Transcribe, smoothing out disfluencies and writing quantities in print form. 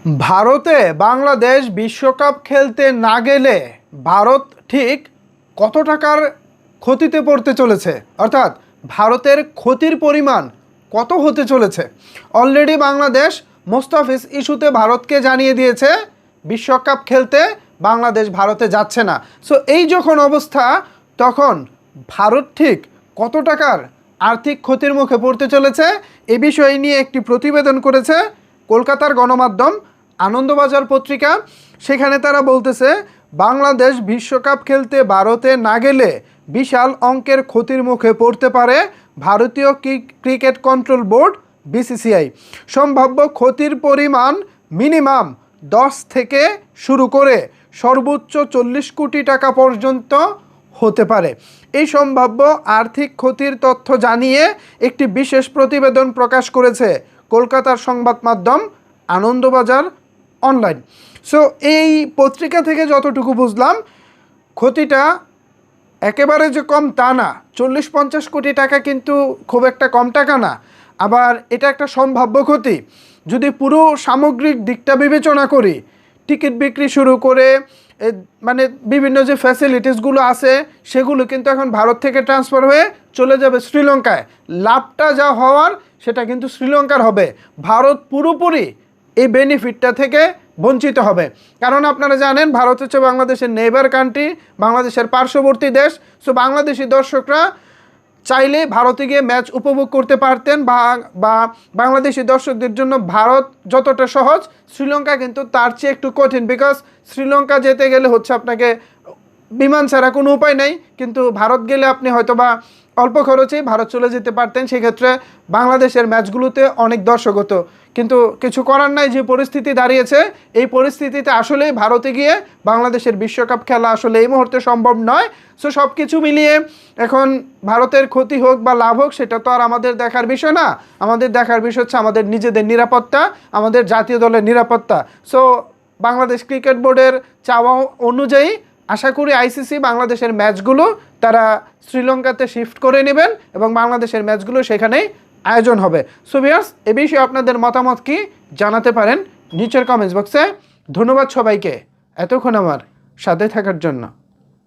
ভারতে বাংলাদেশ বিশ্বকাপ খেলতে না গেলে ভারত ঠিক কত টাকার ক্ষতিতে পড়তে চলেছে, অর্থাৎ ভারতের ক্ষতির পরিমাণ কত হতে চলেছে। অলরেডি বাংলাদেশ মোস্তাফিজ ইস্যুতে ভারতকে জানিয়ে দিয়েছে বিশ্বকাপ খেলতে বাংলাদেশ ভারতে যাচ্ছে না। সো এই যখন অবস্থা, তখন ভারত ঠিক কত টাকার আর্থিক ক্ষতির মুখে পড়তে চলেছে এ বিষয় নিয়ে একটি প্রতিবেদন করেছে কলকাতার গণমাধ্যম আনন্দবাজার পত্রিকা। সেখানে তারা বলতেছে বাংলাদেশ বিশ্বকাপ খেলতে ভারতে না গেলে বিশাল অঙ্কের ক্ষতির মুখে পড়তে পারে ভারতীয় ক্রিকেট কন্ট্রোল বোর্ড বিসিসিআই। সম্ভাব্য ক্ষতির পরিমাণ মিনিমাম 10 থেকে শুরু করে সর্বোচ্চ 40 কোটি টাকা পর্যন্ত হতে পারে। এই সম্ভাব্য আর্থিক ক্ষতির তথ্য জানিয়ে একটি বিশেষ প্রতিবেদন প্রকাশ করেছে কলকাতার সংবাদ মাধ্যম আনন্দবাজার অনলাইন। সো এই পত্রিকা থেকে যতটুকু বুঝলাম, ক্ষতিটা একেবারে যে কম তা না। 40-50 কোটি টাকা কিন্তু খুব একটা কম টাকা না। আবার এটা একটা সম্ভাব্য ক্ষতি। যদি পুরো সামগ্রিক দিকটা বিবেচনা করি, টিকিট বিক্রি শুরু করে মানে বিভিন্ন যে ফ্যাসিলিটিসগুলো আছে সেগুলো কিন্তু এখন ভারত থেকে ট্রান্সফার হয়ে চলে যাবে শ্রীলঙ্কায়। লাভটা যা হওয়ার সেটা কিন্তু শ্রীলঙ্কার হবে। ভারত পুরোপুরি এই বেনিফিটটা থেকে বঞ্চিত হবে। কারণ আপনারা জানেন ভারত হচ্ছে বাংলাদেশের নেইবার কান্ট্রি, বাংলাদেশের পার্শ্ববর্তী দেশ। সো বাংলাদেশি দর্শকরা চাইলে ভারতে গিয়ে ম্যাচ উপভোগ করতে পারতেন, বা বাংলাদেশি দর্শকদের জন্য ভারত যতটা সহজ, শ্রীলঙ্কা কিন্তু তার চেয়ে একটু কঠিন। বিকজ শ্রীলঙ্কা যেতে গেলে হচ্ছে আপনাকে বিমান ছাড়া কোনো উপায় নেই, কিন্তু ভারত গেলে আপনি হয়তোবা অল্প খরচেই ভারত চলে যেতে পারতেন। সেক্ষেত্রে বাংলাদেশের ম্যাচগুলোতে অনেক দর্শক হতো। কিন্তু কিছু করার নাই, যে পরিস্থিতি দাঁড়িয়েছে এই পরিস্থিতিতে আসলেই ভারতে গিয়ে বাংলাদেশের বিশ্বকাপ খেলা আসলে এই মুহূর্তে সম্ভব নয়। সো সব কিছু মিলিয়ে এখন ভারতের ক্ষতি হোক বা লাভ হোক সেটা তো আর আমাদের দেখার বিষয় না। আমাদের দেখার বিষয় হচ্ছে আমাদের নিজেদের নিরাপত্তা, আমাদের জাতীয় দলের নিরাপত্তা। সো বাংলাদেশ ক্রিকেট বোর্ডের চাওয়া অনুযায়ী আশা করি আইসিসি বাংলাদেশের ম্যাচগুলো তারা শ্রীলঙ্কাতে শিফট করে নেবেন এবং বাংলাদেশের ম্যাচগুলো সেখানেই আয়োজন হবে। সো ভিউয়ার্স, এ বিষয়ে আপনাদের মতামত কি জানাতে পারেন নিচের কমেন্টস বক্সে। ধন্যবাদ সবাইকে এতক্ষণ আমার সাথে থাকার জন্য।